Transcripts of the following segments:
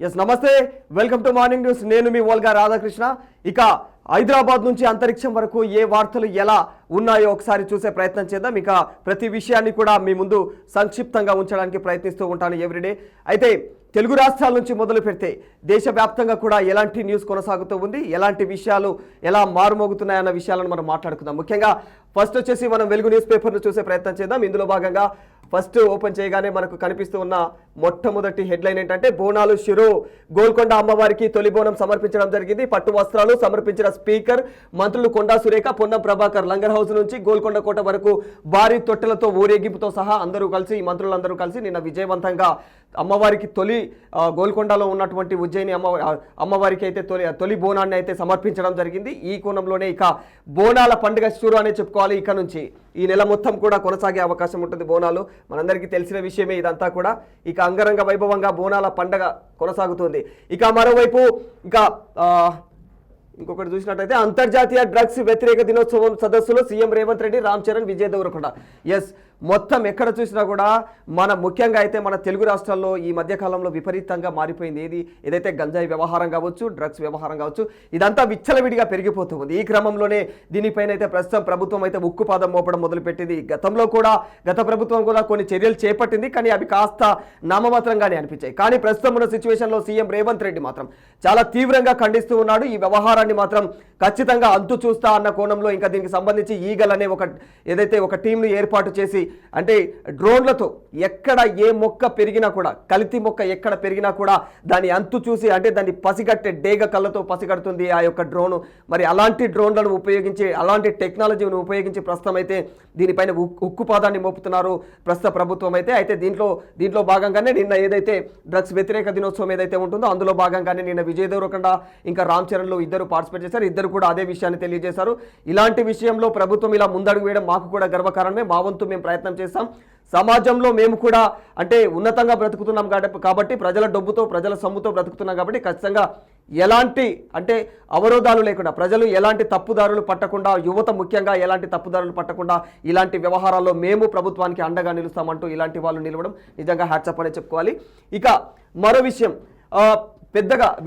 Yes నమస్తే, welcome to morning news. నేను మీ Volga Radhakrishna. ఇక హైదరాబాద్ నుంచి అంతరిక్షం వరకు ఏ వార్తలు ఎలా ఉన్నాయో ఒకసారి చూసే ప్రయత్నం చేద్దాం. ఇక ప్రతి విషయాన్ని కూడా మీ ముందు సంక్షిప్తంగా ఉంచడానికి ప్రయత్నిస్తూ ఉంటాను ఎవ్రీడే. అయితే తెలుగు రాష్ట్రాల నుంచి మొదలు పెడితే దేశవ్యాప్తంగా కూడా ఎలాంటి న్యూస్ కొనసాగుతూ ఉంది, ఎలాంటి విషయాలు ఎలా మారుమోగుతున్నాయన్న విషయాలను మనం మాట్లాడుకుందాం. ముఖ్యంగా ఫస్ట్ వచ్చేసి మనం వెలుగు న్యూస్ పేపర్ను చూసే ప్రయత్నం చేద్దాం. ఇందులో భాగంగా ఫస్ట్ ఓపెన్ చేయగానే మనకు కనిపిస్తూ ఉన్న మొట్టమొదటి హెడ్లైన్ ఏంటంటే బోనాలు షురూ. గోల్కొండ అమ్మవారికి తొలి బోనం సమర్పించడం జరిగింది. పట్టు వస్త్రాలు సమర్పించిన స్పీకర్, మంత్రులు కొండా సురేఖ, పొన్నం ప్రభాకర్. లంగర్ హౌస్ నుంచి గోల్కొండ కోట వరకు భారీ తొట్టెలతో ఊరేగింపుతో సహా అందరూ కలిసి, మంత్రులందరూ కలిసి నిన్న విజయవంతంగా అమ్మవారికి తొలి గోల్కొండలో ఉన్నటువంటి ఉజ్జయిని అమ్మవారికి అయితే తొలి బోనాన్ని అయితే సమర్పించడం జరిగింది. ఈ కోణంలోనే ఇక బోనాల పండుగ షురూ అనే చెప్పుకోవాలి. ఇక నుంచి ఈ నెల మొత్తం కూడా కొనసాగే అవకాశం ఉంటుంది బోనాలు. మనందరికీ తెలిసిన విషయమే ఇదంతా కూడా. ఇక అంగరంగ వైభవంగా బోనాల పండుగ కొనసాగుతుంది. ఇక మరోవైపు ఇక ఇంకొకటి చూసినట్టయితే అంతర్జాతీయ డ్రగ్స్ వ్యతిరేక దినోత్సవం సదస్సులో సీఎం రేవంత్ రెడ్డి, రామ్ చరణ్, విజయ్ దేవరకొండ. ఎస్, మొత్తం ఎక్కడ చూసినా కూడా మన ముఖ్యంగా అయితే మన తెలుగు రాష్ట్రాల్లో ఈ మధ్యకాలంలో విపరీతంగా మారిపోయింది. ఏదైతే గంజాయి వ్యవహారం కావచ్చు, డ్రగ్స్ వ్యవహారం కావచ్చు, ఇదంతా విచ్చలవిడిగా పెరిగిపోతుంది. ఈ క్రమంలోనే దీనిపైన అయితే ప్రస్తుతం ప్రభుత్వం అయితే ఉక్కుపాదం మోపడం మొదలుపెట్టింది. గత ప్రభుత్వం కూడా కొన్ని చర్యలు చేపట్టింది, కానీ అవి కాస్త నామమాత్రంగానే అనిపించాయి. కానీ ప్రస్తుతం ఉన్న సిచ్యువేషన్లో సీఎం రేవంత్ రెడ్డి మాత్రం చాలా తీవ్రంగా ఖండిస్తూ ఉన్నాడు. ఈ వ్యవహారాన్ని మాత్రం ఖచ్చితంగా అంతు చూస్తా అన్న కోణంలో ఇంకా దీనికి సంబంధించి ఈగల్ అనే ఒక టీంను ఏర్పాటు చేసి, అంటే డ్రోన్లతో ఎక్కడ ఏ మొక్క పెరిగినా కూడా, కల్తీ మొక్క ఎక్కడ పెరిగినా కూడా దాని అంతు చూసి, అంటే దాన్ని పసిగట్టే డేగ కళ్ళతో పసిగడుతుంది ఆ యొక్క డ్రోను. మరి అలాంటి డ్రోన్లను ఉపయోగించి, అలాంటి టెక్నాలజీని ఉపయోగించి ప్రస్తుతం అయితే దీనిపైన ఉక్కుపాదాన్ని మోపుతున్నారు ప్రస్తుత ప్రభుత్వం అయితే దీంట్లో భాగంగానే నిన్న ఏదైతే డ్రగ్స్ వ్యతిరేక దినోత్సవం ఏదైతే ఉంటుందో అందులో భాగంగానే నిన్న విజయ్ దేవరకొండ ఇంకా రామ్ చరణ్లు ఇద్దరు పార్టిసిపేట్ చేశారు. ఇద్దరు కూడా అదే విషయాన్ని తెలియజేశారు. ఇలాంటి విషయంలో ప్రభుత్వం ఇలా ముందడుగు వేయడం మాకు కూడా గర్వకారణమే. మా వంతు మేము ప్రయత్నం చేస్తాం. సమాజంలో మేము కూడా అంటే ఉన్నతంగా బ్రతుకుతున్నాం కాబట్టి, ప్రజల డబ్బుతో, ప్రజల సొమ్ముతో బ్రతుకుతున్నాం కాబట్టి ఖచ్చితంగా ఎలాంటి అంటే అవరోధాలు లేకుండా, ప్రజలు ఎలాంటి తప్పుదారులు పట్టకుండా, యువత ముఖ్యంగా ఎలాంటి తప్పుదారులు పట్టకుండా ఇలాంటి వ్యవహారాల్లో మేము ప్రభుత్వానికి అండగా నిలుస్తామంటూ ఇలాంటి వాళ్ళు నిలవడం నిజంగా హ్యాట్సప్ అనే చెప్పుకోవాలి. ఇక మరో విషయం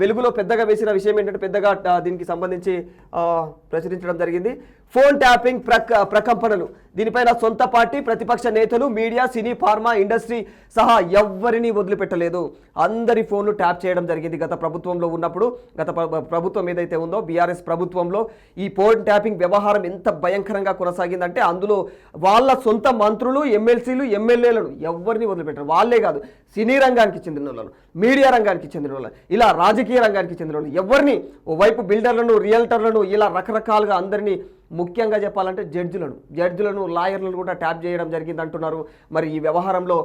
వెలుగులో పెద్దగా వేసిన విషయం ఏంటంటే, పెద్దగా దీనికి సంబంధించి ప్రచురించడం జరిగింది. ఫోన్ ట్యాపింగ్ ప్రకంపనలు. దీనిపైన సొంత పార్టీ, ప్రతిపక్ష నేతలు, మీడియా, సినీ, ఫార్మా ఇండస్ట్రీ సహా ఎవ్వరినీ వదిలిపెట్టలేదు. అందరి ఫోన్లు ట్యాప్ చేయడం జరిగింది. గత ప్రభుత్వంలో ఉన్నప్పుడు, ప్రభుత్వం ఏదైతే ఉందో బీఆర్ఎస్ ప్రభుత్వంలో ఈ ఫోన్ ట్యాపింగ్ వ్యవహారం ఎంత భయంకరంగా కొనసాగిందంటే, అందులో వాళ్ళ సొంత మంత్రులు, ఎమ్మెల్సీలు, ఎమ్మెల్యేలను ఎవరిని వదిలిపెట్టారు. వాళ్ళే కాదు, సినీ రంగానికి చెందిన వాళ్ళు, మీడియా రంగానికి చెందిన వాళ్ళు, ఇలా రాజకీయ రంగానికి చెందిన వాళ్ళు ఎవరిని, ఓవైపు బిల్డర్లను, రియల్టర్లను, ఇలా రకరకాలుగా అందరినీ, ముఖ్యంగా చెప్పాలంటే జడ్జిలను, లాయర్లను కూడా ట్యాప్ చేయడం జరిగింది అంటున్నారు. మరి ఈ వ్యవహారంలో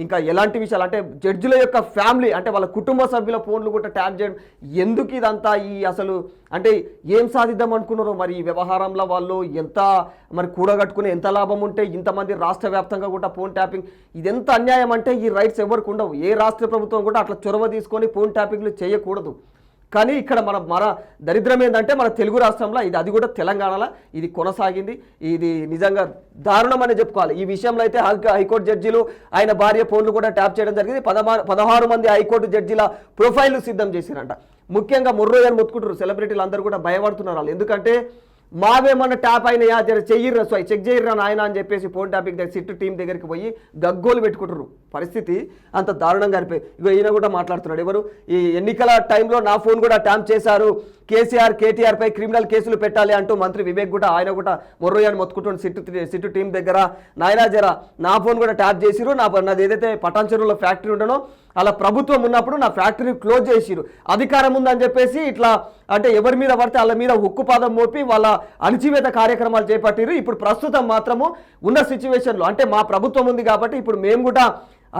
ఇంకా ఎలాంటి విషయాలు అంటే జడ్జిల యొక్క ఫ్యామిలీ, అంటే వాళ్ళ కుటుంబ సభ్యుల ఫోన్లు కూడా ట్యాప్ చేయడం, ఎందుకు ఇదంతా అసలు అంటే ఏం సాధిద్దాం అనుకున్నారో. మరి ఈ వ్యవహారంలో వాళ్ళు ఎంత మరి కూడగట్టుకుని ఎంత లాభం ఉంటే ఇంతమంది రాష్ట్ర వ్యాప్తంగా కూడా ఫోన్ ట్యాపింగ్, ఇదెంత అన్యాయం అంటే ఈ రైట్స్ ఎవరికి ఉండవు. ఏ రాష్ట్ర ప్రభుత్వం కూడా అట్లా చొరవ తీసుకొని ఫోన్ ట్యాపింగ్లు చేయకూడదు. కానీ ఇక్కడ మన దరిద్రం ఏంటంటే మన తెలుగు రాష్ట్రంలో అది కూడా తెలంగాణలో ఇది కొనసాగింది. ఇది నిజంగా దారుణం అని చెప్పుకోవాలి. ఈ విషయంలో అయితే హైకోర్టు జడ్జీలు, ఆయన భార్య ఫోన్లు కూడా ట్యాప్ చేయడం జరిగింది. 16 మంది హైకోర్టు జడ్జీల ప్రొఫైల్ను సిద్ధం చేసిరంట. ముఖ్యంగా ముర్రోయని మొత్తుకుంటారు సెలబ్రిటీలు అందరూ కూడా భయపడుతున్నారు వాళ్ళు. ఎందుకంటే మావేమన్నా ట్యాప్ అయినాయా, చెయ్యిర్రా, చెక్ చేయర్రా నాయన అని చెప్పేసి ఫోన్ ట్యాపింగ్ దగ్గర సిట్ టీం దగ్గరికి పోయి గగ్గోలు పెట్టుకుంటారు. పరిస్థితి అంత దారుణంగా అనిపోయి. ఈయన కూడా మాట్లాడుతున్నాడు, ఎవరు ఈ ఎన్నికల టైంలో నా ఫోన్ కూడా ట్యాప్ చేశారు, కేసీఆర్ కేటీఆర్ పై క్రిమినల్ కేసులు పెట్టాలి అంటూ మంత్రి వివేక్ కూడా ఆయన కూడా మొర్రోయని మొత్తుకుంటున్నాడు సిట్ టీం దగ్గర. నాయనా జరా నా ఫోన్ కూడా ట్యాప్ చేసిరు, నాది ఏదైతే పటాన్చెరువులో ఫ్యాక్టరీ ఉండనో అలా ప్రభుత్వం ఉన్నప్పుడు నా ఫ్యాక్టరీ క్లోజ్ చేసిరు, అధికారం ఉందని చెప్పేసి ఇట్లా అంటే ఎవరి మీద పడితే వాళ్ళ మీద ఉక్కుపాదం మోపి వాళ్ళ అణచివేత కార్యక్రమాలు చేపట్టిరు. ఇప్పుడు ప్రస్తుతం మాత్రము ఉన్న సిచ్యువేషన్లో అంటే మా ప్రభుత్వం ఉంది కాబట్టి ఇప్పుడు మేము కూడా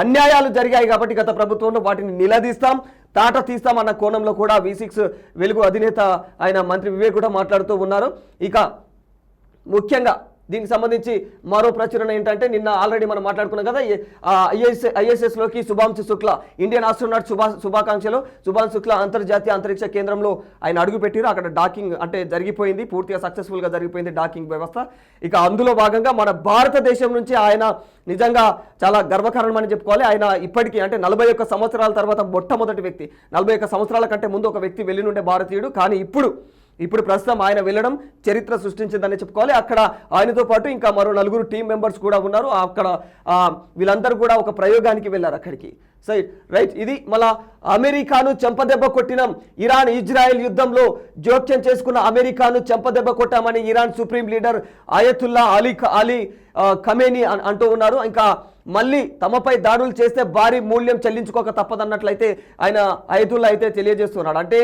అన్యాయాలు జరిగాయి కాబట్టి గత ప్రభుత్వంలో వాటిని నిలదీస్తాం, తాట తీస్తాం అన్న కోణంలో కూడా V6 వెలుగు అధినేత ఆయన మంత్రి వివేక్ కూడా మాట్లాడుతూ ఉన్నారు. ఇక ముఖ్యంగా దీనికి సంబంధించి మరో ప్రచురణ ఏంటంటే నిన్న ఆల్రెడీ మనం మాట్లాడుకున్నాం కదా, ఐఎస్ఎస్లోకి శుభాంశు శుక్లా ఇండియన్ ఆస్ట్రోనాట్ శుభాకాంక్షలు. శుభాంశు శుక్లా అంతర్జాతీయ అంతరిక్ష కేంద్రంలో ఆయన అడుగుపెట్టారు. అక్కడ డాకింగ్ అంటే జరిగిపోయింది, పూర్తిగా సక్సెస్ఫుల్గా జరిగిపోయింది డాకింగ్ వ్యవస్థ. ఇక అందులో భాగంగా మన భారతదేశం నుంచి ఆయన నిజంగా చాలా గర్వకారణమని చెప్పుకోవాలి. ఆయన ఇప్పటికీ అంటే 41 సంవత్సరాల తర్వాత మొట్టమొదటి వ్యక్తి, 41 సంవత్సరాల కంటే ముందు ఒక వ్యక్తి వెళ్ళి నుండే భారతీయుడు. కానీ ఇప్పుడు ప్రస్తుతం ఆయన వెళ్ళడం చరిత్ర సృష్టించిందని చెప్పుకోవాలి. అక్కడ ఆయనతో పాటు ఇంకా మరో 4 టీం మెంబర్స్ కూడా ఉన్నారు. అక్కడ వీళ్ళందరూ కూడా ఒక ప్రయోగానికి వెళ్ళారు అక్కడికి. రైట్, ఇది మళ్ళా అమెరికాను చెంపదెబ్బ కొట్టినాం, ఇరాన్ ఇజ్రాయెల్ యుద్ధంలో జోక్యం చేసుకున్న అమెరికాను చెంపదెబ్బ కొట్టామని Iran supreme leader Ayatollah Ali Khamenei అంటూ ఉన్నారు. ఇంకా మళ్ళీ తమపై దాడులు చేస్తే భారీ మూల్యం చెల్లించుకోక తప్పదన్నట్లయితే ఆయన ఆయతుల్లా అయితే తెలియజేస్తున్నాడు. అంటే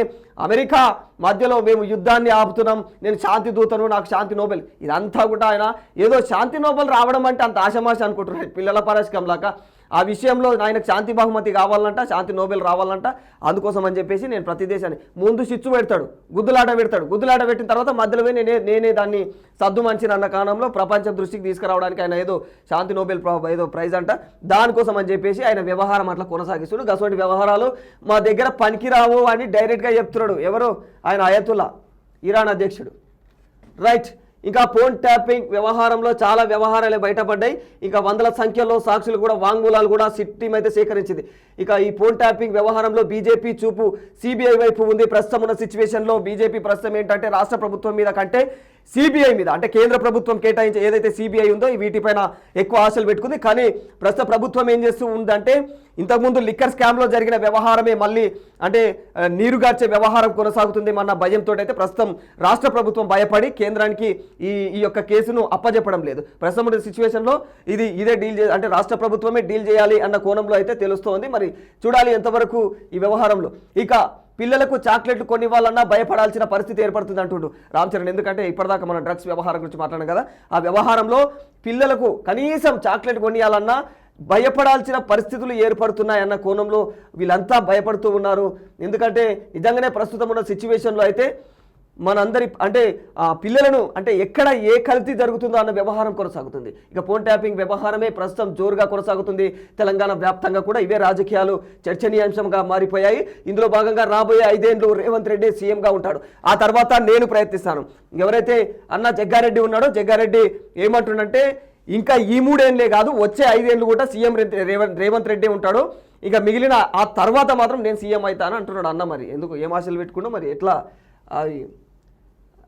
అమెరికా మధ్యలో మేము యుద్ధాన్ని ఆపుతున్నాం, నేను శాంతి దూతను, నాకు శాంతి నోబెల్, ఇదంతా కూడా ఆయన ఏదో శాంతి నోబెల్ రావడం అంటే అంత ఆశమాష అనుకుంటున్నారు పిల్లల పరాశకంలాగా. ఆ విషయంలో ఆయనకు శాంతి బహుమతి కావాలంట, శాంతి నోబెల్ రావాలంట. అందుకోసం అని చెప్పేసి నేను ప్రతి దేశాన్ని ముందు చిచ్చు పెడతాడు, గుద్దులాట పెట్టిన తర్వాత మధ్యలో నేనే దాన్ని సద్దు మంచిని అన్న కారణంలో ప్రపంచం దృష్టికి తీసుకురావడానికి ఆయన ఏదో శాంతి నోబెల్ ఏదో ప్రైజ్ అంట, దానికోసం అని చెప్పేసి ఆయన వ్యవహారం అట్లా కొనసాగిస్తున్నాడు. అటువంటి వ్యవహారాలు మా దగ్గర పనికిరావు అని డైరెక్ట్గా చెప్తున్నాడు. ఎవరు? ఆయన ఆయతుల్లా, ఇరాన్ అధ్యక్షుడు. రైట్, ఇంకా ఫోన్ ట్యాపింగ్ వ్యవహారంలో చాలా వ్యవహారాలే బయటపడ్డాయి. ఇంకా వందల సంఖ్యలో సాక్షులు కూడా వాంగ్మూలాలు కూడా సిట్ టీం అయితే సేకరించింది. ఇక ఈ ఫోన్ ట్యాపింగ్ వ్యవహారంలో బీజేపీ చూపు సిబిఐ వైపు ఉంది. ప్రస్తుతం ఉన్న సిచ్యువేషన్లో బీజేపీ ప్రస్తుతం ఏంటంటే రాష్ట్ర ప్రభుత్వం మీద కంటే సిబిఐ మీద, అంటే కేంద్ర ప్రభుత్వం కేటాయించే ఏదైతే సిబిఐ ఉందో వీటిపైన ఎక్కువ ఆశలు పెట్టుకుంది. కానీ ప్రస్తుత ప్రభుత్వం ఏం చేస్తూ ఉందంటే ఇంతకుముందు లిక్కర్ స్కామ్లో జరిగిన వ్యవహారమే మళ్ళీ అంటే నీరుగార్చే వ్యవహారం కొనసాగుతుంది అన్న భయంతో అయితే ప్రస్తుతం రాష్ట్ర ప్రభుత్వం భయపడి కేంద్రానికి ఈ యొక్క కేసును అప్పజెప్పడం లేదు. ప్రస్తుతం ఉన్న సిచ్యువేషన్లో ఇదే డీల్ అంటే రాష్ట్ర ప్రభుత్వమే డీల్ చేయాలి అన్న కోణంలో అయితే తెలుస్తోంది. మరి చూడాలి ఎంతవరకు ఈ వ్యవహారంలో. ఇక పిల్లలకు చాక్లెట్లు కొనివ్వాలన్నా భయపడాల్సిన పరిస్థితి ఏర్పడుతుంది అంటుండు రామ్ చరణ్. ఎందుకంటే ఇప్పటిదాకా మనం డ్రగ్స్ వ్యవహారం గురించి మాట్లాడాం కదా, ఆ వ్యవహారంలో పిల్లలకు కనీసం చాక్లెట్ కొనియాలన్నా భయపడాల్సిన పరిస్థితులు ఏర్పడుతున్నాయన్న కోణంలో వీళ్ళంతా భయపడుతూ ఉన్నారు. ఎందుకంటే నిజంగానే ప్రస్తుతం ఉన్న సిచ్యువేషన్లో అయితే మనందరి అంటే పిల్లలను అంటే ఎక్కడ ఏ కల్తీ జరుగుతుందో అన్న వ్యవహారం కొనసాగుతుంది. ఇక ఫోన్ ట్యాపింగ్ వ్యవహారమే ప్రస్తుతం జోరుగా కొనసాగుతుంది. తెలంగాణ వ్యాప్తంగా కూడా ఇవే రాజకీయాలు చర్చనీయాంశంగా మారిపోయాయి. ఇందులో భాగంగా రాబోయే 5 ఏళ్ళు రేవంత్ రెడ్డి సీఎంగా ఉంటాడు. ఆ తర్వాత నేను ప్రయత్నిస్తాను. ఎవరైతే అన్న జగ్గారెడ్డి ఉన్నాడో, జగ్గారెడ్డి ఏమంటుండంటే ఇంకా ఈ 3 ఏళ్ళే కాదు, వచ్చే 5 ఏళ్ళు కూడా సీఎం రేవంత్ రెడ్డి ఉంటాడు, ఇక మిగిలిన ఆ తర్వాత మాత్రం నేను సీఎం అవుతాను అంటున్నాడు అన్న. మరి ఎందుకు, ఏం ఆశలు పెట్టుకున్నా, మరి ఎట్లా అది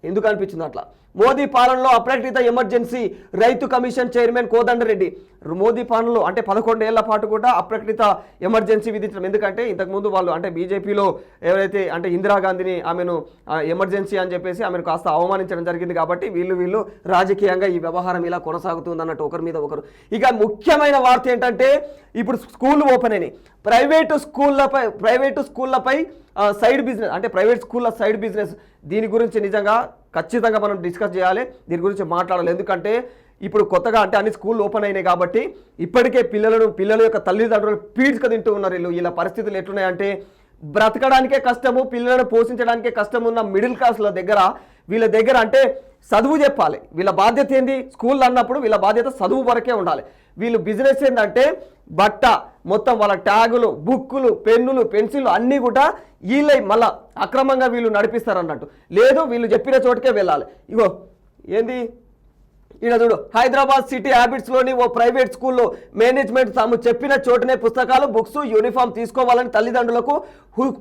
ఎందుకు అనిపించింది అట్లా? మోదీ పాలనలో అప్రకటిత ఎమర్జెన్సీ రైతు కమిషన్ చైర్మన్ కోదండరెడ్డి. మోదీ పాలనలో అంటే 11 ఏళ్ల పాటు కూడా అప్రకటిత ఎమర్జెన్సీ విధించడం. ఎందుకంటే ఇంతకుముందు వాళ్ళు అంటే బీజేపీలో ఎవరైతే అంటే ఇందిరాగాంధీని ఆమెను ఎమర్జెన్సీ అని చెప్పేసి ఆమెను కాస్త అవమానించడం జరిగింది. కాబట్టి వీళ్ళు రాజకీయంగా ఈ వ్యవహారం ఇలా కొనసాగుతుంది అన్నట్టు ఒకరి మీద ఒకరు. ఇక ముఖ్యమైన వార్త ఏంటంటే ఇప్పుడు స్కూళ్ళు ఓపెన్ అయినాయి. ప్రైవేటు స్కూళ్ళపై సైడ్ బిజినెస్ అంటే ప్రైవేట్ స్కూళ్ళ సైడ్ బిజినెస్, దీని గురించి నిజంగా ఖచ్చితంగా మనం డిస్కస్ చేయాలి, దీని గురించి మాట్లాడాలి. ఎందుకంటే ఇప్పుడు కొత్తగా అంటే అన్ని స్కూళ్ళు ఓపెన్ అయినాయి కాబట్టి ఇప్పటికే పిల్లల యొక్క తల్లిదండ్రులు పీడ్చుక తింటూ ఉన్నారు. వీళ్ళ పరిస్థితులు ఎట్లున్నాయంటే బ్రతకడానికే కష్టము, పిల్లలను పోషించడానికే కష్టం ఉన్న మిడిల్ క్లాస్ల దగ్గర వీళ్ళ దగ్గర అంటే చదువు చెప్పాలి. వీళ్ళ బాధ్యత ఏంది? స్కూల్ అన్నప్పుడు వీళ్ళ బాధ్యత చదువు వరకే ఉండాలి. వీళ్ళు బిజినెస్ ఏంటంటే బట్ట మొత్తం వాళ్ళ ట్యాగులు, బుక్కులు, పెన్నులు, పెన్సిళ్ళు అన్నీ కూడా వీళ్ళే మళ్ళా అక్రమంగా వీళ్ళు నడిపిస్తారు అన్నట్టు. లేదు, వీళ్ళు చెప్పిన చోటుకే వెళ్ళాలి. ఇగో ఏంది ఈయన చూడు, హైదరాబాద్ సిటీ హ్యాబిట్స్లోని ఓ ప్రైవేట్ స్కూల్లో మేనేజ్మెంట్ తాము చెప్పిన చోటనే పుస్తకాలు, బుక్స్, యూనిఫామ్ తీసుకోవాలని తల్లిదండ్రులకు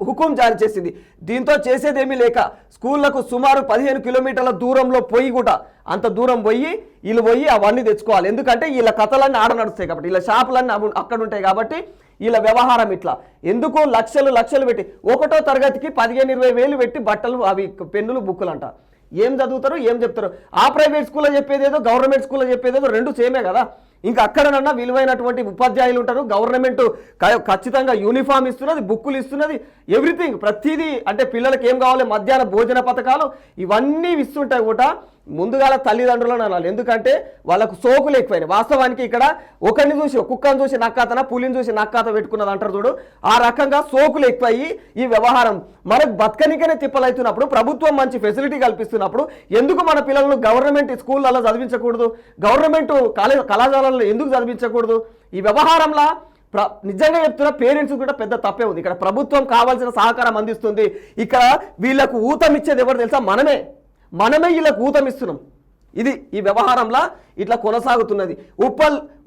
హుకుం జారీ చేసింది. దీంతో చేసేదేమీ లేక స్కూళ్లకు సుమారు 15 కిలోమీటర్ల దూరంలో కూడా అంత దూరం వీళ్ళు అవన్నీ తెచ్చుకోవాలి. ఎందుకంటే వీళ్ళ కథలన్నీ ఆడ నడుస్తాయి కాబట్టి, వీళ్ళ షాపులన్నీ అక్కడ ఉంటాయి కాబట్టి వీళ్ళ వ్యవహారం ఇట్లా. ఎందుకు లక్షలు పెట్టి 1వ తరగతికి 15-20 వేలు పెట్టి బట్టలు, అవి పెన్నులు, బుక్కులు అంట. ఏం చదువుతారు, ఏం చెప్తారు? ఆ ప్రైవేట్ స్కూల్లో చెప్పేదేదో, గవర్నమెంట్ స్కూల్లో చెప్పేదేదో రెండు సేమే కదా. ఇంకా అక్కడనన్నా విలువైనటువంటి ఉపాధ్యాయులు ఉంటారు. గవర్నమెంట్ ఖచ్చితంగా యూనిఫామ్ ఇస్తున్నది, బుక్కులు ఇస్తున్నది, ఎవ్రీథింగ్ ప్రతిదీ. అంటే పిల్లలకి ఏం కావాలి, మధ్యాహ్న భోజన పథకాలు ఇవన్నీ ఇస్తుంటాయి కూడా. ముందుగాల తల్లిదండ్రులను అనాలి. ఎందుకంటే వాళ్ళకు సోకులు ఎక్కువైనాయి. వాస్తవానికి ఇక్కడ ఒకరిని చూసి కుక్కను చూసి నక్కాతన పులిని చూసి నక్కాత పెట్టుకున్నది అంటారు చూడు, ఆ రకంగా సోకులు ఎక్కువయ్యి ఈ వ్యవహారం మనకు బతకనికనే తిప్పలవుతున్నప్పుడు, ప్రభుత్వం మంచి ఫెసిలిటీ కల్పిస్తున్నప్పుడు ఎందుకు మన పిల్లలను గవర్నమెంట్ స్కూళ్ళల్లో చదివించకూడదు, గవర్నమెంట్ కళాశాలల్లో ఎందుకు చదివించకూడదు? ఈ వ్యవహారంలో నిజంగా చెప్తున్నా పేరెంట్స్ కూడా పెద్ద తప్పే ఉంది. ఇక్కడ ప్రభుత్వం కావాల్సిన సహకారం అందిస్తుంది. ఇక్కడ వీళ్ళకు ఊతం ఇచ్చేది ఎవరు తెలుసా? మనమే వీళ్ళకు ఊతం ఇస్తున్నాం. ఇది ఈ వ్యవహారంలో ఇట్లా కొనసాగుతున్నది.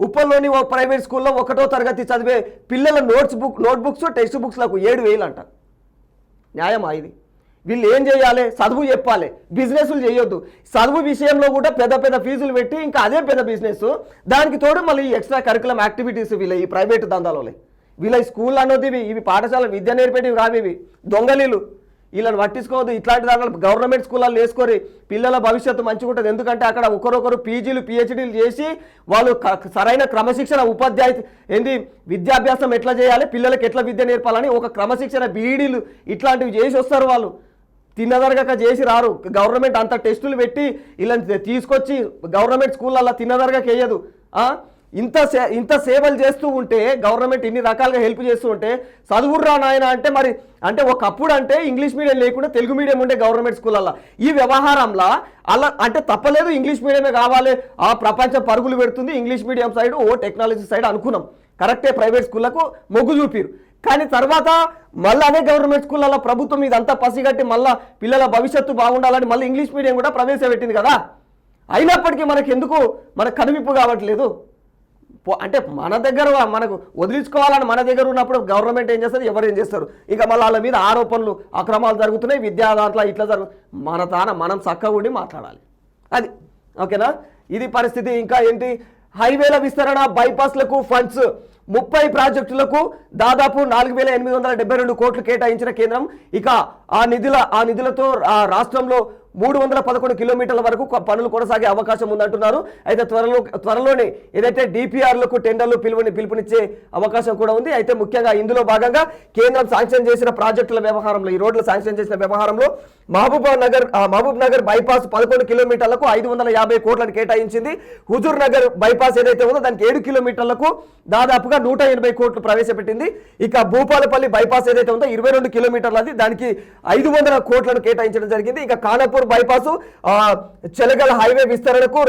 ఉప్పల్లోని ఓ ప్రైవేట్ స్కూల్లో 1వ తరగతి చదివే పిల్లల నోట్బుక్స్ టెక్స్ట్ బుక్స్లకు 7,000 అంట. న్యాయమా ఇది? వీళ్ళు ఏం చేయాలి? చదువు చెప్పాలి, బిజినెస్లు చేయొద్దు. చదువు విషయంలో కూడా పెద్ద పెద్ద ఫీజులు పెట్టి ఇంకా అదే పెద్ద బిజినెస్. దానికి తోడు మళ్ళీ ఎక్స్ట్రా కరికులం యాక్టివిటీస్ వీళ్ళ ఈ ప్రైవేట్ దందాలో. వీళ్ళ స్కూల్ అన్నది ఇవి పాఠశాల విద్య నేర్పేటివి కావు, ఇవి దొంగలీలు. వీళ్ళని పట్టించుకోవద్దు. ఇట్లాంటి దాంట్లో గవర్నమెంట్ స్కూళ్ళల్లో వేసుకొని పిల్లల భవిష్యత్తు మంచిగా ఉంటుంది. ఎందుకంటే అక్కడ ఒకరొకరు పీజీలు పిహెచ్డీలు చేసి వాళ్ళు సరైన క్రమశిక్షణ ఏంది విద్యాభ్యాసం ఎట్లా చేయాలి, పిల్లలకి ఎట్లా విద్య నేర్పాలని ఒక క్రమశిక్షణ బీఈడీలు ఇట్లాంటివి చేసి వస్తారు. వాళ్ళు తిన్నదరగక చేసి రారు. గవర్నమెంట్ అంత టెస్టులు పెట్టి వీళ్ళని తీసుకొచ్చి గవర్నమెంట్ స్కూళ్ళల్లో తిన్నదరగక వేయదు. ఇంత సేవలు చేస్తూ ఉంటే, గవర్నమెంట్ ఇన్ని రకాలుగా హెల్ప్ చేస్తూ ఉంటే చదువుర్రా నాయన అంటే ఒకప్పుడు అంటే ఇంగ్లీష్ మీడియం లేకుండా తెలుగు మీడియం ఉండే గవర్నమెంట్ స్కూళ్ళల్లో. ఈ వ్యవహారంలో అలా అంటే తప్పలేదు, ఇంగ్లీష్ మీడియమే కావాలి, ఆ ప్రపంచం పరుగులు పెడుతుంది English medium side technology side అనుకున్నాం. కరెక్టే, ప్రైవేట్ స్కూళ్ళకు మొగ్గు చూపిరు. కానీ తర్వాత మళ్ళీ అదే గవర్నమెంట్ స్కూళ్ళల్లో ప్రభుత్వం ఇదంతా పసిగట్టి మళ్ళీ పిల్లల భవిష్యత్తు బాగుండాలని మళ్ళీ ఇంగ్లీష్ మీడియం కూడా ప్రవేశపెట్టింది కదా. అయినప్పటికీ మనకు కనువిప్పు కావట్లేదు. అంటే మన దగ్గర మనకు వదిలించుకోవాలని మన దగ్గర ఉన్నప్పుడు గవర్నమెంట్ ఏం చేస్తారు, ఎవరు ఏం చేస్తారు? ఇంకా మళ్ళీ వాళ్ళ మీద ఆరోపణలు అక్రమాలు జరుగుతున్నాయి, విద్యా దాంట్లో ఇట్లా మనం చక్కగా ఉండి మాట్లాడాలి. అది ఓకేనా? ఇది పరిస్థితి. ఇంకా ఏంటి? హైవేల విస్తరణ, బైపాస్లకు ఫండ్స్ 30 ప్రాజెక్టులకు దాదాపు 4,872 కోట్లు కేటాయించిన కేంద్రం. ఇక ఆ నిధులతో రాష్ట్రంలో 311 కిలోమీటర్ల వరకు పనులు కొనసాగే అవకాశం ఉందంటున్నారు. అయితే త్వరలోనే ఏదైతే డిపిఆర్లకు టెండర్లు పిలుపునిచ్చే అవకాశం కూడా ఉంది. అయితే ముఖ్యంగా ఇందులో భాగంగా కేంద్రం శాంక్షన్ చేసిన ప్రాజెక్టుల వ్యవహారంలో, ఈ రోడ్లు శాంక్షన్ చేసిన వ్యవహారంలో మహబూబ్ నగర్ బైపాస్ 11 కిలోమీటర్లకు 550 కోట్లను కేటాయించింది. హుజూర్ నగర్ బైపాస్ ఏదైతే ఉందో దానికి 7 కిలోమీటర్లకు దాదాపుగా 180 కోట్లు ప్రవేశపెట్టింది. ఇక భూపాలపల్లి బైపాస్ ఏదైతే ఉందో 22 కిలోమీటర్లది, దానికి 500 కోట్లను కేటాయించడం జరిగింది. ఇక ఖానాపూర్ బైపాసు చెలగల్ హైవే విస్తరణకు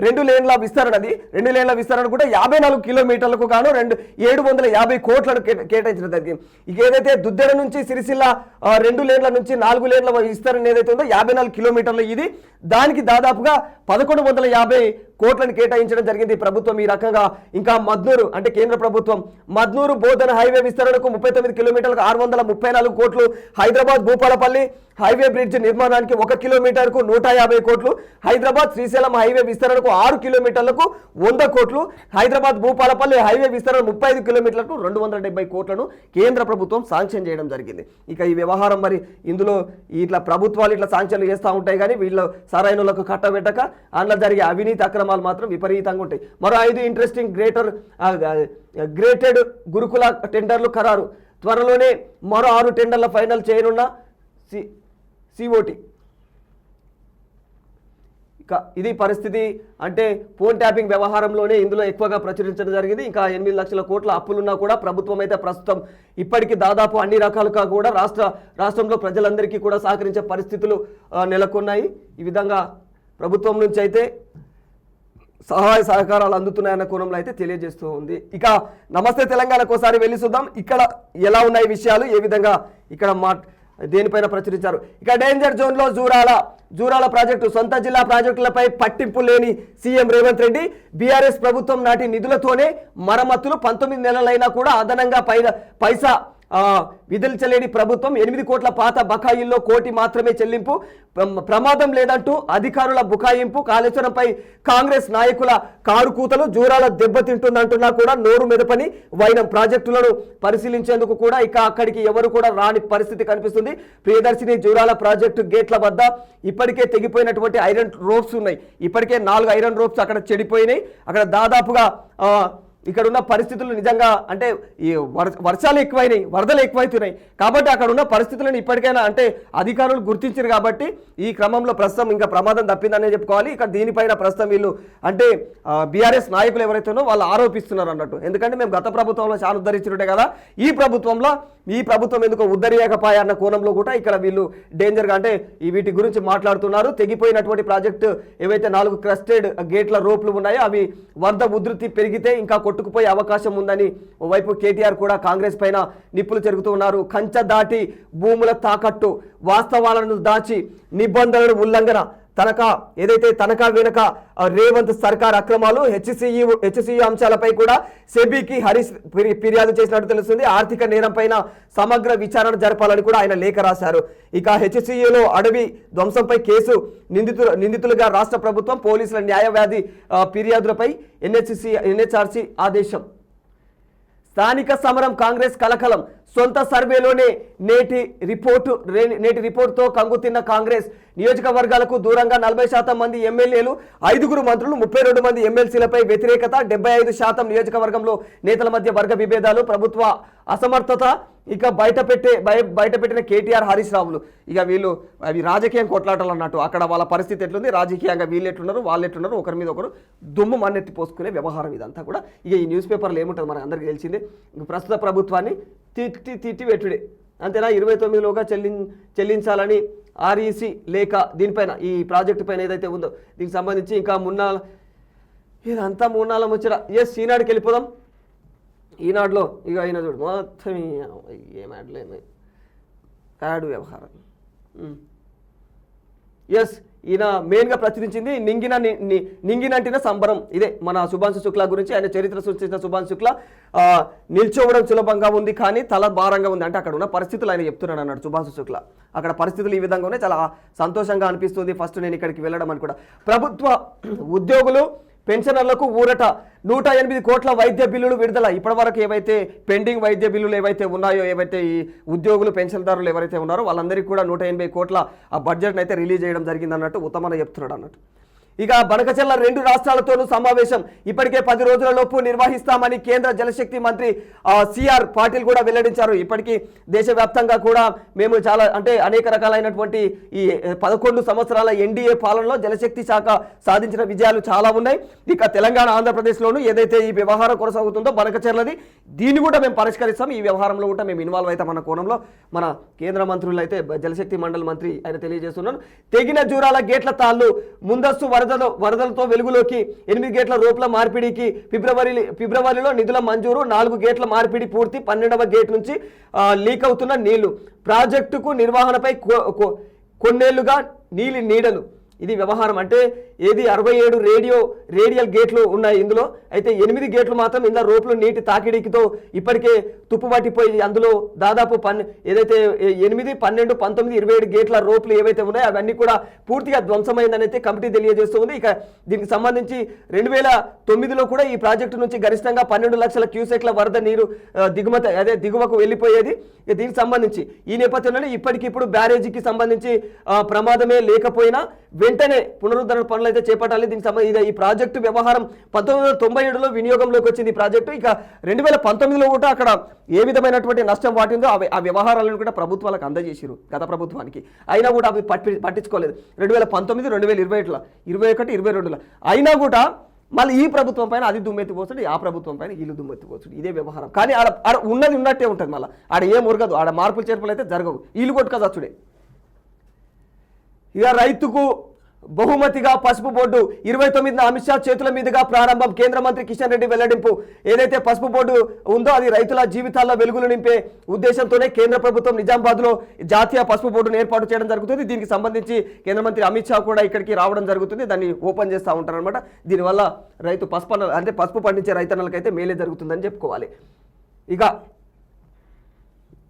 రెండు లేన్ల విస్తరణ కూడా 54 కిలోమీటర్లకు గాను 750 కోట్లను కేటాయించడం జరిగింది. ఇక ఏదైతే దుద్దెడ నుంచి సిరిసిల్ల 2 లేన్ల నుంచి 4 లేన్ల విస్తరణ ఏదైతే ఉందో 54 కిలోమీటర్లు, ఇది దానికి దాదాపుగా 1150 కోట్లను కేటాయించడం జరిగింది ప్రభుత్వం ఈ రకంగా. ఇంకా మద్నూరు అంటే కేంద్ర ప్రభుత్వం మద్నూరు బోధన హైవే విస్తరణకు 39 కిలోమీటర్లకు 634 కోట్లు. హైదరాబాద్ భూపాలపల్లి హైవే బ్రిడ్జ్ నిర్మాణానికి 1 కిలోమీటర్కు 150 కోట్లు. హైదరాబాద్ శ్రీశైలం హైవే విస్తరణకు 6 కిలోమీటర్లకు 100 కోట్లు. హైదరాబాద్ భూపాలపల్లి హైవే విస్తరణ 35 కిలోమీటర్లకు 270 కోట్లను కేంద్ర ప్రభుత్వం శాంక్షన్ చేయడం జరిగింది. ఇక ఈ వ్యవహారం మరి ఇందులో ఇట్లా ప్రభుత్వాలు ఇట్లా శాంక్షన్లు చేస్తూ ఉంటాయి, కానీ వీళ్ళు సరైనలకు కట్టబెట్టక అందులో జరిగే అవినీతి అక్రమాలు మాత్రం విపరీతంగా ఉంటాయి. మరో 5 ఇంట్రెస్టింగ్ గ్రేటెడ్ గురుకుల టెండర్లు ఖరారు. త్వరలోనే మరో 6 టెండర్ల ఫైనల్ చేయనున్న సిఓటి. ఇక ఇది పరిస్థితి. అంటే ఫోన్ ట్యాపింగ్ వ్యవహారంలోనే ఇందులో ఎక్కువగా ప్రచురించడం జరిగింది. ఇంకా 8 లక్షల కోట్ల అప్పులున్నా కూడా ప్రభుత్వం అయితే ప్రస్తుతం ఇప్పటికీ దాదాపు అన్ని రకాలుగా కూడా రాష్ట్రంలో ప్రజలందరికీ కూడా సహకరించే పరిస్థితులు నెలకొన్నాయి. ఈ విధంగా ప్రభుత్వం నుంచి అయితే సహాయ సహకారాలు అందుతున్నాయన్న కోణంలో అయితే తెలియజేస్తూ ఉంది. ఇక నమస్తే తెలంగాణకు ఒకసారి వెళ్ళి చూద్దాం ఇక్కడ ఎలా ఉన్నాయి విషయాలు, ఏ విధంగా ఇక్కడ దేనిపైన ప్రచురించారు. ఇక డేంజర్ జోన్లో జూరాల ప్రాజెక్టు. సొంత జిల్లా ప్రాజెక్టులపై పట్టింపు లేని సీఎం రేవంత్ రెడ్డి. బీఆర్ఎస్ ప్రభుత్వం నాటి నిధులతోనే మరమ్మతులు. 19 నెలలైనా కూడా అదనంగా పైసా విధించలేని ప్రభుత్వం. 8 కోట్ల పాత బకాయిల్లో 1 కోటి మాత్రమే చెల్లింపు. ప్రమాదం లేదంటూ అధికారుల బుకాయింపు. కాళేశ్వరంపై కాంగ్రెస్ నాయకుల కారు కూతలు. జూరాల దెబ్బతింటుందంటున్నా కూడా నోరు మెదపని వైనం. ప్రాజెక్టులను పరిశీలించేందుకు కూడా ఇక అక్కడికి ఎవరు కూడా రాని పరిస్థితి కనిపిస్తుంది. ప్రియదర్శిని జూరాల ప్రాజెక్టు గేట్ల వద్ద ఇప్పటికే తెగిపోయినటువంటి ఐరన్ రోప్స్ ఉన్నాయి. ఇప్పటికే 4 ఐరన్ రోప్స్ అక్కడ చెడిపోయినాయి. అక్కడ దాదాపుగా ఇక్కడ ఉన్న పరిస్థితులు నిజంగా అంటే ఈ వర్షాలు ఎక్కువైనాయి, వరదలు ఎక్కువైతున్నాయి కాబట్టి అక్కడ ఉన్న పరిస్థితులను ఇప్పటికైనా అంటే అధికారులు గుర్తించారు కాబట్టి ఈ క్రమంలో ప్రస్తుతం ఇంకా ప్రమాదం తప్పిందనే చెప్పుకోవాలి. ఇక్కడ దీనిపైన ప్రస్తుతం వీళ్ళు అంటే బీఆర్ఎస్ నాయకులు ఎవరైతేనో వాళ్ళు ఆరోపిస్తున్నారు అన్నట్టు. ఎందుకంటే మేము గత ప్రభుత్వంలో చాలా ఉద్ధరించుంటే కదా, ఈ ప్రభుత్వం ఎందుకో ఉద్ధరియకపోయా అన్న కోణంలో కూడా ఇక్కడ వీళ్ళు డేంజర్గా అంటే వీటి గురించి మాట్లాడుతున్నారు. తెగిపోయినటువంటి ప్రాజెక్టు ఏవైతే 4 క్రస్టెడ్ గేట్ల రోప్లు ఉన్నాయో అవి వరద ఉధృతి పెరిగితే ఇంకా కొట్టుకుపోయే అవకాశం ఉందని ఓవైపు కేటీఆర్ కూడా కాంగ్రెస్ పైన నిప్పులు చెరుగుతూ ఉన్నారు. కంచె దాటి భూముల తాకట్టు, వాస్తవాలను దాచి నిబంధనలు ఉల్లంఘన, తనఖా వెనుక రేవంత్ సర్కార్ అక్రమాలు, హెచ్సియు అంశాలపై కూడా సెబీకి హరీష్ ఫిర్యాదు చేసినట్టు తెలుస్తుంది. ఆర్థిక నేరం పైన సమగ్ర విచారణ జరపాలని కూడా ఆయన లేఖ రాశారు. ఇక హెచ్సియులో అడవి ధ్వంసంపై కేసు, నిందితులుగా రాష్ట్ర ప్రభుత్వం, పోలీసుల న్యాయవాది ఫిర్యాదులపై ఎన్హెచ్ఆర్సీ ఆదేశం. స్థానిక సమరం, కాంగ్రెస్ కలకలం. సొంత సర్వేలోనే నేటి రిపోర్టుతో కంగుతిన్న కాంగ్రెస్. నియోజకవర్గాలకు దూరంగా 40% మంది ఎమ్మెల్యేలు, 5 మంత్రులు, 32 మంది ఎమ్మెల్సీలపై వ్యతిరేకత. 75% నియోజకవర్గంలో నేతల మధ్య వర్గ విభేదాలు, ప్రభుత్వ అసమర్థత. ఇక బయటపెట్టిన కేటీఆర్, హరీష్ రావులు. ఇక వీళ్ళు అవి రాజకీయం కొట్లాటాలు అన్నట్టు. అక్కడ వాళ్ళ పరిస్థితి ఎట్లుంది, రాజకీయంగా వీళ్ళు ఎట్లున్నారు, వాళ్ళు ఎట్లున్నారు, ఒకరి మీద ఒకరు దుమ్ము మన్నెత్తి పోసుకునే వ్యవహారం ఇదంతా కూడా. ఇక ఈ న్యూస్ పేపర్లు ఏముంటుంది మనకు అందరికీ తెలిసిందే. ప్రస్తుత ప్రభుత్వాన్ని తిట్టి పెట్టుడే అంతేనా. 29లోగా చెల్లించాలని ఆర్ఈసీ లేఖ. దీనిపైన ఈ ప్రాజెక్టు పైన ఏదైతే ఉందో దీనికి సంబంధించి ఇంకా ఇదంతా 3 ముచ్చట. ఈనాడుకి వెళ్ళిపోదాం. ఈనాడులో ఇక అయినా చూడు మొత్తం ఏం యాడ్లేదు, యాడ్ వ్యవహారం. ఈయన మెయిన్గా ప్రచురించింది నింగినంటిన సంబరం. ఇదే మన శుభాంశు శుక్లా గురించి. ఆయన చరిత్ర సృష్టించిన శుభాంశు శుక్లా నిల్చోవడం సులభంగా ఉంది కానీ తల భారంగా ఉంది అంటే అక్కడ ఉన్న పరిస్థితులు ఆయన చెప్తున్నాడు అన్నాడు శుభాంశు శుక్లా. అక్కడ పరిస్థితులు ఈ విధంగా ఉన్నాయి, చాలా సంతోషంగా అనిపిస్తుంది ఫస్ట్ నేను ఇక్కడికి వెళ్ళడం అని కూడా. ప్రభుత్వ ఉద్యోగులు పెన్షనర్లకు ఊరట. 108 కోట్ల వైద్య బిల్లులు విడుదల. ఇప్పటి వరకు ఏవైతే పెండింగ్ వైద్య బిల్లులు ఏవైతే ఉన్నాయో, ఏవైతే ఈ ఉద్యోగులు పెన్షన్దారులు ఎవరైతే ఉన్నారో వాళ్ళందరికీ కూడా 180 కోట్ల ఆ బడ్జెట్ని అయితే రిలీజ్ చేయడం జరిగింది అన్నట్టు ఉత్తమన చెప్తున్నాడు అన్నట్టు. ఇక బనకచెర్ల 2 రాష్ట్రాలతోనూ సమావేశం ఇప్పటికే 10 రోజులలోపు నిర్వహిస్తామని కేంద్ర జలశక్తి మంత్రి సిఆర్ పాటిల్ కూడా వెల్లడించారు. ఇప్పటికీ దేశవ్యాప్తంగా కూడా మేము చాలా అంటే అనేక రకాలైనటువంటి ఈ 11 సంవత్సరాల ఎన్డీఏ పాలనలో జలశక్తి శాఖ సాధించిన విజయాలు చాలా ఉన్నాయి. ఇక తెలంగాణ, ఆంధ్రప్రదేశ్లోనూ ఏదైతే ఈ వ్యవహారం కొనసాగుతుందో బనకచెర్లది, దీన్ని కూడా మేము పరిష్కరిస్తాం. ఈ వ్యవహారంలో కూడా మేము ఇన్వాల్వ్ అవుతాం అన్న కోణంలో మన కేంద్ర మంత్రులు అయితే జలశక్తి మండలి మంత్రి ఆయన తెలియజేస్తున్నాను. తెగిన జూరాల గేట్ల తాళ్లు, ముందస్తు వరదలతో వెలుగులోకి. 8 గేట్ల రోప్ల మార్పిడికి ఫిబ్రవరిలో నిధుల మంజూరు. 4 గేట్ల మార్పిడి పూర్తి. 12వ గేట్ నుంచి లీక్ అవుతున్న నీళ్లు. ప్రాజెక్టుకు నిర్వహణపై కొన్నేళ్లుగా నీడలు. ఇది వ్యవహారం అంటే ఏది 67 రేడియల్ గేట్లు ఉన్నాయి ఇందులో. అయితే 8 గేట్లు మాత్రం ఇందులో రోప్లు నీటి తాకిడికితో ఇప్పటికే తుప్పుపట్టిపోయి అందులో దాదాపు ఏదైతే 8, 12, 19, 27 గేట్ల రోప్లు ఏవైతే ఉన్నాయో అవన్నీ కూడా పూర్తిగా ధ్వంసమైందని అయితే కమిటీ తెలియజేస్తుంది. ఇక దీనికి సంబంధించి 2009లో కూడా ఈ ప్రాజెక్టు నుంచి గరిష్టంగా 12 లక్షల క్యూసెక్ల వరద నీరు దిగువకు వెళ్ళిపోయేది. దీనికి సంబంధించి ఈ నేపథ్యంలోనే ఇప్పటికిప్పుడు బ్యారేజీకి సంబంధించి ప్రమాదమే లేకపోయినా వెంటనే పునరుద్ధరణ పనులు అయితే చేపట్టాలి. దీనికి సంబంధించి ఈ ప్రాజెక్టు వ్యవహారం 1997లో వినియోగంలోకి వచ్చింది ఈ ప్రాజెక్టు. ఇక 2019లో కూడా అక్కడ ఏ విధమైనటువంటి నష్టం వాటిందో ఆ వ్యవహారాలను కూడా ప్రభుత్వాలకు అందజేసారు గత ప్రభుత్వానికి. అయినా కూడా అవి పట్టించుకోలేదు. 2019, 2021, 22లో అయినా కూడా మళ్ళీ ఈ ప్రభుత్వం పైన అది దుమ్మెత్తిపోతుంది, ఆ ప్రభుత్వం పైన వీళ్ళు దుమ్మెత్తిపోతుంది. ఇదే వ్యవహారం. కానీ ఆడ ఉన్నది ఉన్నట్టే ఉంటుంది. మళ్ళీ ఆడ ఏం ఉరగదు, ఆడ మార్పులు చేర్పులు అయితే జరగవు. వీళ్ళు కొట్టుకదచ్చుడే. ఇక రైతుకు బహుమతిగా పసుపు బోర్డు 29న అమిత్ షా చేతుల మీదుగా ప్రారంభం. కేంద్ర మంత్రి కిషన్ రెడ్డి వెల్లడింపు. ఏదైతే పసుపు బోర్డు ఉందో అది రైతుల జీవితాల్లో వెలుగులు నింపే ఉద్దేశంతోనే కేంద్ర ప్రభుత్వం నిజామాబాద్లో జాతీయ పసుపు బోర్డును ఏర్పాటు చేయడం జరుగుతుంది. దీనికి సంబంధించి కేంద్ర మంత్రి అమిత్ షా కూడా ఇక్కడికి రావడం జరుగుతుంది. దాన్ని ఓపెన్ చేస్తూ ఉంటారనమాట. దీనివల్ల పసుపు పండించే రైతన్నలకైతే మేలే జరుగుతుందని చెప్పుకోవాలి. ఇక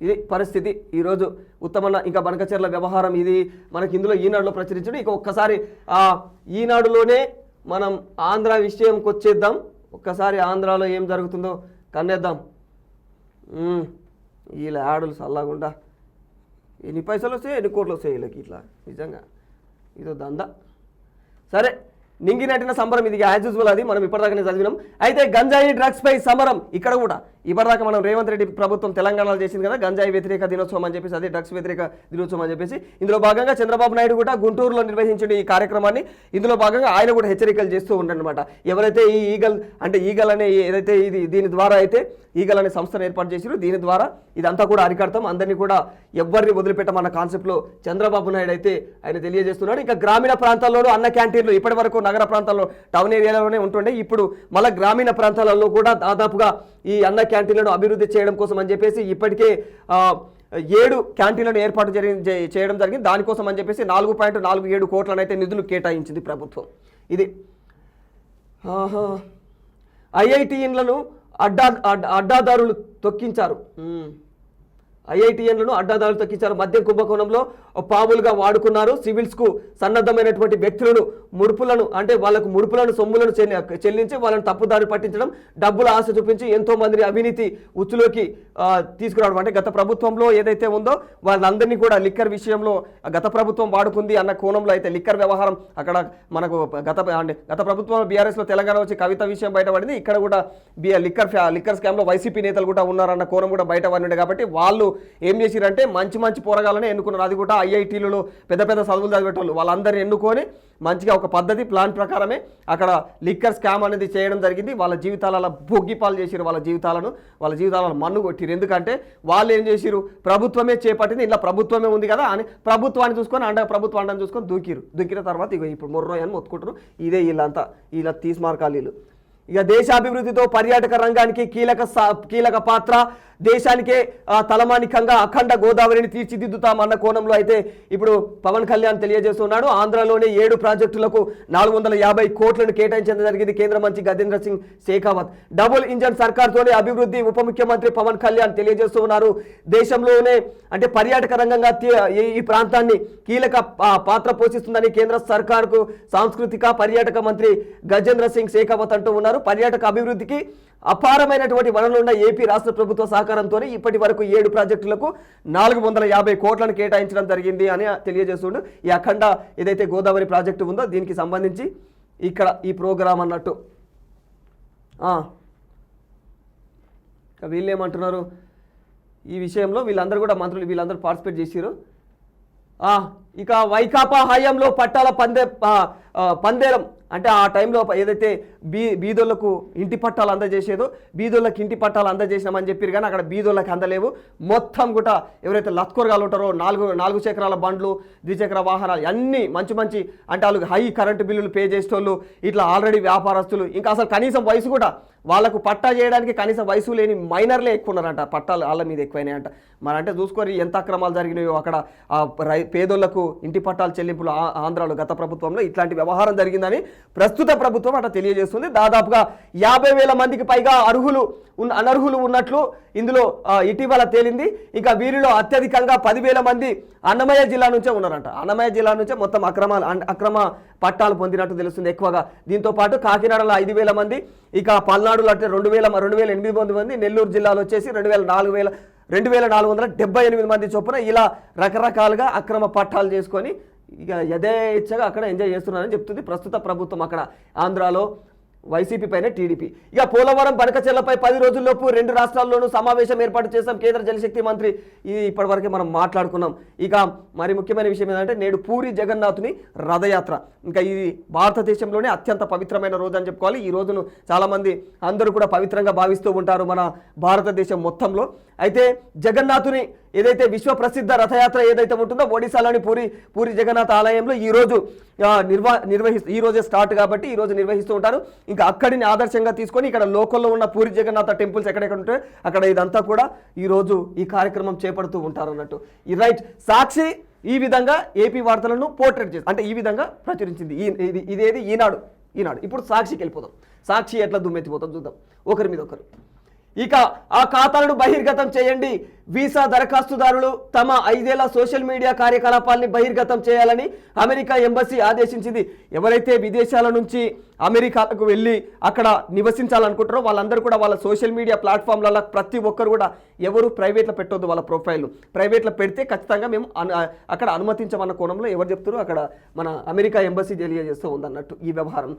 ఇది పరిస్థితి ఈరోజు ఉత్తమన్న ఇంకా బనకచెర్ల వ్యవహారం. ఇది మనకి ఇందులో ఈనాడులో ప్రచురించడం. ఇక ఒక్కసారి ఈనాడులోనే మనం ఆంధ్ర విషయంకి వచ్చేద్దాం. ఒక్కసారి ఆంధ్రాలో ఏం జరుగుతుందో కన్నేద్దాం. వీళ్ళ ఆడులు చల్లకుండా ఎన్ని పైసలు వస్తాయి, ఎన్ని కోట్లు వస్తాయి వీళ్ళకి. ఇట్లా నిజంగా ఇదో దందా. సరే నింగినటిన సంబరం ఇది యాజ్ యూజువల్, అది మనం ఇప్పటిదాకానే చదివినాం. అయితే గంజాయి డ్రగ్స్ పై సమరం ఇక్కడ కూడా ఇప్పటిదాకా మనం రేవంత్ రెడ్డి ప్రభుత్వం తెలంగాణలో చేసింది కదా గంజాయి వ్యతిరేక దినోత్సవం అని చెప్పేసి, అదే డ్రగ్స్ వ్యతిరేక దినోత్సవం అని చెప్పేసి. ఇందులో భాగంగా చంద్రబాబు నాయుడు కూడా గుంటూరులో నిర్వహించిన ఈ కార్యక్రమాన్ని, ఇందులో భాగంగా ఆయన కూడా హెచ్చరికలు చేస్తూ ఉండనమాట. ఎవరైతే ఈ ఈగల్ అనే ఏదైతే దీని ద్వారా అయితే ఈగల్ అనే సంస్థను ఏర్పాటు చేసిరు, దీని ద్వారా ఇదంతా కూడా అరికడతాం, అందరినీ కూడా ఎవరిని వదిలిపెట్టమన్న కాన్సెప్ట్లో చంద్రబాబు నాయుడు అయితే ఆయన తెలియజేస్తున్నాడు. ఇంకా గ్రామీణ ప్రాంతాల్లోనూ అన్న క్యాంటీన్లు ఇప్పటి వరకు నగర ప్రాంతాల్లో టౌన్ ఏరియాలోనే ఉంటుండే, ఇప్పుడు మళ్ళీ గ్రామీణ ప్రాంతాలలో కూడా దాదాపుగా ఈ అన్న క్యాంటీన్లను అభివృద్ధి చేయడం కోసం అని చెప్పేసి ఇప్పటికే 7 క్యాంటీన్లను ఏర్పాటు చేయడం జరిగింది. దానికోసం అని చెప్పేసి 4.47 కోట్లను అయితే నిధులు కేటాయించింది ప్రభుత్వం. ఇది ఐఐటిఎన్లను అడ్డాదారులు తొక్కించారు. ఐఐటిఎన్లను అడ్డాదారులు తొక్కించారు. మద్యం కుంభకోణంలో పాములుగా వాడుకున్నారు. సివిల్స్కు సన్నద్ధమైనటువంటి వ్యక్తులను వాళ్ళకు ముడుపులను సొమ్ములను చెల్లించి వాళ్ళని తప్పుదారి పట్టించడం, డబ్బుల ఆశ చూపించి ఎంతో మందిని అవినీతి ఉచ్చులోకి తీసుకురావడం. అంటే గత ప్రభుత్వంలో ఏదైతే ఉందో వాళ్ళందరినీ కూడా లిక్కర్ విషయంలో గత ప్రభుత్వం వాడుకుంది అన్న కోణంలో అయితే లిక్కర్ వ్యవహారం అక్కడ మనకు గత ప్రభుత్వం బీఆర్ఎస్లో తెలంగాణ వచ్చి కవిత విషయం బయటపడింది. ఇక్కడ కూడా లిక్కర్ స్కామ్లో వైసీపీ నేతలు కూడా ఉన్నారన్న కోణం కూడా బయట పడింది. కాబట్టి వాళ్ళు ఏం చేసిరంటే మంచి పోరగాలనే ఎన్నుకున్నారు. అది కూడా ఐఐటీలలో పెద్ద చదువులు చదివేటోళ్ళు వాళ్ళందరినీ ఎన్నుకొని మంచిగా ఒక పద్ధతి ప్లాన్ ప్రకారమే అక్కడ లిక్కర్ స్కామ్ అనేది చేయడం జరిగింది. వాళ్ళ జీవితాల భోగిపాలు చేసిరు, వాళ్ళ జీవితాలను మన్ను కొట్టిరు. ఎందుకంటే వాళ్ళు ఏం చేసిరు, ప్రభుత్వమే చేపట్టింది, ఇలా ప్రభుత్వమే ఉంది కదా అని ప్రభుత్వాన్ని చూసుకొని ప్రభుత్వాన్ని చూసుకొని దూకిన తర్వాత ఇప్పుడు మొర్రో అని మొత్తుకుంటారు. ఇదే వీళ్ళ తీస్మార్కాలు వీళ్ళు. ఇక దేశాభివృద్ధితో పర్యాటక రంగానికి కీలక పాత్ర, దేశానికే తలమానికంగా అఖండ గోదావరిని తీర్చిదిద్దుతామన్న కోణంలో అయితే ఇప్పుడు పవన్ కళ్యాణ్ తెలియజేస్తున్నాడు. ఆంధ్రలోనే 7 ప్రాజెక్టులకు 450 కోట్లను కేటాయించడం జరిగింది కేంద్ర మంత్రి గజేంద్ర సింగ్ షెకావత్. డబుల్ ఇంజన్ సర్కార్తోనే అభివృద్ధి ఉప ముఖ్యమంత్రి పవన్ కళ్యాణ్ తెలియజేస్తున్నారు. దేశంలోనే అంటే పర్యాటక రంగంగా ఈ ప్రాంతాన్ని కీలక పాత్ర పోషిస్తుందని కేంద్ర సర్కార్కు సాంస్కృతిక పర్యాటక మంత్రి గజేంద్ర సింగ్ షెకావత్ అంటూ ఉన్నారు. పర్యాటక అభివృద్ధికి అపారమైనటువంటి వనరులున్న ఏపీ రాష్ట్ర ప్రభుత్వ సహకారంతో ఇప్పటి వరకు 7 ప్రాజెక్టులకు 450 కోట్లను కేటాయించడం జరిగింది అని తెలియజేస్తుండు. ఈ అఖండ ఏదైతే గోదావరి ప్రాజెక్టు ఉందో దీనికి సంబంధించి ఇక్కడ ఈ ప్రోగ్రాం అన్నట్టు వీళ్ళు ఏమంటున్నారు ఈ విషయంలో, వీళ్ళందరూ కూడా మంత్రులు వీళ్ళందరూ పార్టిసిపేట్ చేశారు. ఇక వైకాపా హయాంలో పట్టాల పందేరం అంటే ఆ టైంలో ఏదైతే బీదోళ్లకు ఇంటి పట్టాలు అందజేసేదో బీదోళ్ళకి ఇంటి పట్టాలు అందజేసినామని చెప్పారు, కానీ అక్కడ బీదోళ్ళకి అందలేవు. మొత్తం కూడా ఎవరైతే లత్కొరగాలు ఉంటారో 4 చక్రాల బండ్లు, ద్విచక్ర వాహనాలు అన్నీ మంచి అంటే వాళ్ళు హై కరెంటు బిల్లులు పే చేసేటోళ్ళు, ఇట్లా ఆల్రెడీ వ్యాపారస్తులు, ఇంకా అసలు కనీసం వయసు కూడా వాళ్ళకు పట్టా చేయడానికి కనీసం వయసు లేని మైనర్లే ఎక్కువ ఉన్నారంట, పట్టాలు వాళ్ళ మీద ఎక్కువైనాయంట. మరి అంటే చూసుకొని ఎంత అక్రమాలు జరిగినాయో అక్కడ పేదోళ్లకు ఇంటి పట్టాలు చెల్లింపులు ఆంధ్రాలో గత ప్రభుత్వంలో ఇట్లాంటి వ్యవహారం జరిగిందని ప్రస్తుత ప్రభుత్వం అట్లా తెలియజేస్తుంది. దాదాపుగా 50,000 మందికి పైగా అనర్హులు ఉన్నట్లు ఇందులో ఇటీవల తేలింది. ఇంకా వీరిలో అత్యధికంగా 10,000 మంది అన్నమయ్య జిల్లా నుంచే ఉన్నారంట. అన్నమయ్య జిల్లా నుంచే మొత్తం అక్రమ పట్టాలు పొందినట్టు తెలుస్తుంది ఎక్కువగా. దీంతో పాటు కాకినాడలో 5,000 మంది, ఇక పల్నాడులో అంటే 2,800 మంది, నెల్లూరు జిల్లాలో వచ్చేసి 2,478 మంది చొప్పున ఇలా రకరకాలుగా అక్రమ పట్టాలు చేసుకొని ఇక యథేచ్ఛగా అక్కడ ఎంజాయ్ చేస్తున్నారని చెప్తుంది ప్రస్తుత ప్రభుత్వం అక్కడ ఆంధ్రాలో వైసీపీ పైన టీడీపీ. ఇక పోలవరం బనకచెర్లపై 10 రోజుల్లోపు 2 రాష్ట్రాల్లోనూ సమావేశం ఏర్పాటు చేశాం కేంద్ర జలశక్తి మంత్రి. ఇది ఇప్పటివరకే మనం మాట్లాడుకున్నాం. ఇక మరి ముఖ్యమైన విషయం ఏంటంటే నేడు పూరి జగన్నాథుని రథయాత్ర. ఇంకా ఇది భారతదేశంలోనే అత్యంత పవిత్రమైన రోజు అని చెప్పుకోవాలి. ఈ రోజును చాలామంది అందరూ కూడా పవిత్రంగా భావిస్తూ ఉంటారు మన భారతదేశం మొత్తంలో. అయితే జగన్నాథుని ఏదైతే విశ్వ ప్రసిద్ధ రథయాత్ర ఏదైతే ఉంటుందో ఒడిశాలోని పూరి జగన్నాథ ఆలయంలో ఈ రోజే స్టార్ట్ కాబట్టి ఈ రోజు నిర్వహిస్తూ ఉంటారు. ఇంకా అక్కడిని ఆదర్శంగా తీసుకొని ఇక్కడ లోకల్లో ఉన్న పూరి జగన్నాథ టెంపుల్స్ ఎక్కడెక్కడ ఉంటాయో అక్కడ ఇదంతా కూడా ఈరోజు ఈ కార్యక్రమం చేపడుతూ ఉంటారు అన్నట్టు. ఈ రైట్ సాక్షి ఈ విధంగా ఏపీ వార్తలను పోర్ట్రేట్ చేసి అంటే ఈ విధంగా ప్రచురించింది. ఇదేది ఈనాడు. ఇప్పుడు సాక్షికి వెళ్ళిపోదాం. సాక్షి ఎట్లా దుమ్మెత్తిపోతాం చూద్దాం ఒకరి మీద ఒకరు. ఇక ఆ ఖాతాలను బహిర్గతం చేయండి, వీసా దరఖాస్తుదారులు తమ 5 ఏళ్ల సోషల్ మీడియా కార్యకలాపాల్ని బహిర్గతం చేయాలని అమెరికా ఎంబసీ ఆదేశించింది. ఎవరైతే విదేశాల నుంచి అమెరికాకు వెళ్ళి అక్కడ నివసించాలనుకుంటారో వాళ్ళందరూ కూడా వాళ్ళ సోషల్ మీడియా ప్లాట్ఫామ్లలో ప్రతి ఒక్కరు కూడా ఎవరు ప్రైవేట్లో పెట్టొద్దు. వాళ్ళ ప్రొఫైల్ ప్రైవేట్లో పెడితే ఖచ్చితంగా మేము అక్కడ అనుమతించమన్న కోణంలో ఎవరు చెప్తారో అక్కడ మన అమెరికా ఎంబసీ తెలియజేస్తూ ఉందన్నట్టు ఈ వ్యవహారం.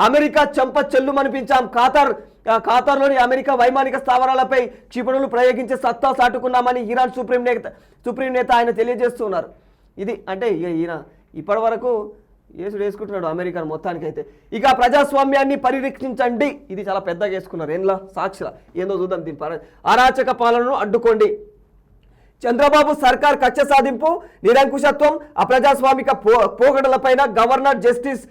అమెరికా చెంప చెల్లుమనిపించాం. ఖతార్లోని అమెరికా వైమానిక స్థావరాలపై క్షిపణులు ప్రయోగించే సత్తా సాటుకున్నామని ఇరాన్ సుప్రీం నేత ఆయన తెలియజేస్తున్నారు. ఇది అంటే ఈయన ఇప్పటి వరకు వేసుకుంటున్నాడు అమెరికా మొత్తానికైతే. ఇక ప్రజాస్వామ్యాన్ని పరిరక్షించండి, ఇది చాలా పెద్దగా వేసుకున్నారు. ఏంలా సాక్షిలా ఏందో చూద్దాం. దీని అరాచక పాలనను అడ్డుకోండి. చంద్రబాబు సర్కార్ కక్ష సాధింపు, నిరంకుశత్వం, అప్రజాస్వామిక పోగడలపైన గవర్నర్ జస్టిస్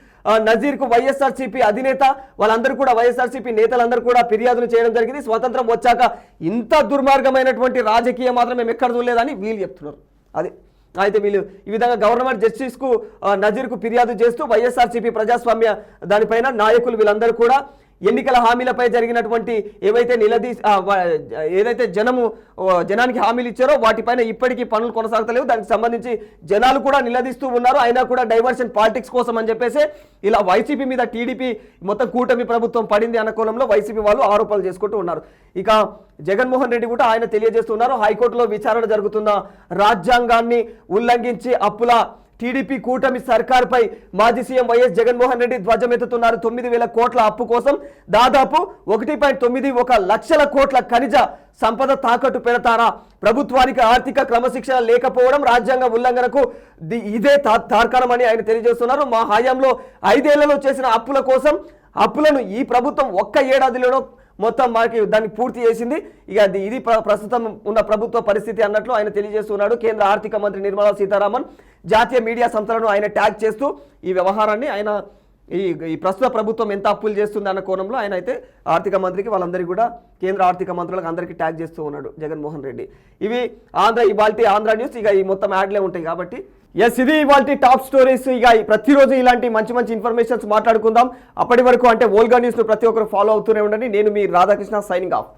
నజీర్కు వైఎస్ఆర్సీపీ అధినేత వాళ్ళందరూ కూడా వైఎస్ఆర్సీపీ నేతలందరూ కూడా ఫిర్యాదులు చేయడం జరిగింది. స్వతంత్రం వచ్చాక ఇంత దుర్మార్గమైనటువంటి రాజకీయం మాత్రం మేము ఎక్కడ చూడలేదని వీళ్ళు చెప్తున్నారు. అది అయితే వీళ్ళు ఈ విధంగా గవర్నమెంట్ జస్టిస్కు నజీర్కు ఫిర్యాదు చేస్తూ వైఎస్ఆర్సీపీ ప్రజాస్వామ్య దానిపైన నాయకులు వీళ్ళందరూ కూడా ఎన్నికల హామీలపై జరిగినటువంటి ఏదైతే జనానికి హామీలు ఇచ్చారో వాటిపైన ఇప్పటికీ పనులు కొనసాగుతలేవు. దానికి సంబంధించి జనాలు కూడా నిలదీస్తూ ఉన్నారు. అయినా కూడా డైవర్షన్ పాలిటిక్స్ కోసం అని చెప్పేసి ఇలా వైసీపీ మీద టీడీపీ మొత్తం కూటమి ప్రభుత్వం పడింది అన్న కోణంలో వైసీపీ వాళ్ళు ఆరోపణలు చేసుకుంటూ ఉన్నారు. ఇక జగన్మోహన్ రెడ్డి కూడా ఆయన తెలియజేస్తున్నారు. హైకోర్టులో విచారణ జరుగుతున్న రాజ్యాంగాన్ని ఉల్లంఘించి అప్పుల టీడీపీ కూటమి సర్కార్పై మాజీ సీఎం వైఎస్ జగన్మోహన్ రెడ్డి ధ్వజమెత్తుతున్నారు. 9,000 కోట్ల అప్పు కోసం దాదాపు 1.91 లక్షల కోట్ల ఖనిజ సంపద తాకట్టు పెడతారా? ప్రభుత్వానికి ఆర్థిక క్రమశిక్షణ లేకపోవడం రాజ్యాంగ ఉల్లంఘనకు ఇదే తార్కాణమని ఆయన తెలియజేస్తున్నారు. మా హయాంలో 5 ఏళ్లలో చేసిన అప్పుల కోసం అప్పులను ఈ ప్రభుత్వం ఒక్క ఏడాదిలోనో మొత్తం మనకి దాన్ని పూర్తి చేసింది. ఇక ఇది ప్రస్తుతం ఉన్న ప్రభుత్వ పరిస్థితి అన్నట్లు ఆయన తెలియజేస్తున్నాడు. కేంద్ర ఆర్థిక మంత్రి నిర్మలా సీతారామన్ జాతీయ మీడియా సంస్థలను ఆయన ట్యాగ్ చేస్తూ ఈ వ్యవహారాన్ని ఆయన ఈ ప్రస్తుత ప్రభుత్వం ఎంత అప్పులు చేస్తుంది అన్న కోణంలో ఆయన అయితే ఆర్థిక మంత్రికి వాళ్ళందరికీ కూడా కేంద్ర ఆర్థిక మంత్రులకు అందరికీ ట్యాగ్ చేస్తూ ఉన్నాడు జగన్మోహన్ రెడ్డి. ఇవి ఆంధ్ర న్యూస్. ఇక ఈ మొత్తం యాడ్లే ఉంటాయి కాబట్టి ఇది ఇవాల్టి టాప్ స్టోరీస్. ఇక ప్రతిరోజు ఇలాంటి మంచి ఇన్ఫర్మేషన్స్ మాట్లాడుకుందాం. అప్పటి వరకు అంటే వోల్గా న్యూస్ను ప్రతి ఒక్కరు ఫాలో అవుతూనే ఉండండి. నేను మీ రాధాకృష్ణ, సైనింగ్ ఆఫ్.